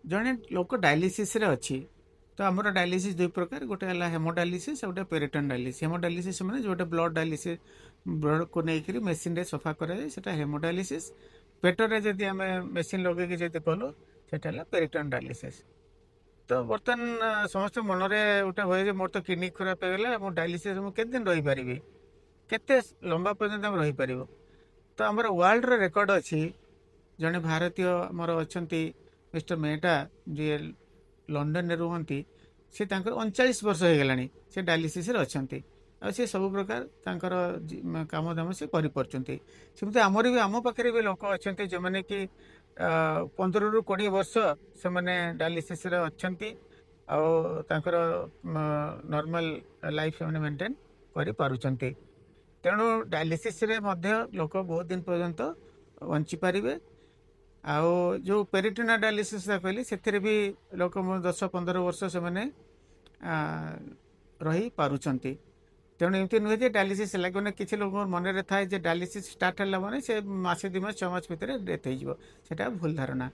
जड़े लोक डायलिसिस रे अच्छी तो आमर डायलिसिस दुई प्रकार गोटे है हेमोडायलिसिस गोटे पेरिटोन डायलिसिस हेमोडायलिसिस मैंने जो ब्लड डायलिसिस ब्लड को लेकर मेसीन रे सफा कराए से हेमोडायलिसिस पेटरे जदि आम मेसीन लगे जब कलु से पेरिटोन डायलिसिस तो बर्तमान समस्त मनरे गोटे हुए मोर तो किडनी खराब होगा मो डायलिसिस मुझे दिन रही पारि केते लंबा पर्यटन आम रहीपर तो आमर वर्ल्ड रेकर्ड अच्छी जड़े भारतीय आमर अच्छा मिस्टर मेहटा जी लंडन रुहति सी 39 वर्ष हो गला से डायलिसिस अच्छा आ सी सब प्रकार तांकर काम दाम से करमती आमर भी आम पाखे भी लोक अच्छा जो मैंने कि 15 ରୁ 20 वर्ष से मैंने डायलिसिस अच्छा नॉर्मल लाइफ से मेंटेन कर तेणु डायलिसिस रे मध्य लोक बहुत दिन पर्यंत बंची पारे आउ जो पेरिटोनियल डायलिसिस कहली से भी लोक 10-15 वर्ष से मैंने रही पारुचंती तेणु एमती नुहे जे डायलिसिस लगे किसी लोक मन में थाए डायलिसिस स्टार्ट है मैंने से मासे 2 मास 6 मास भितर डेथ हो भूल धारणा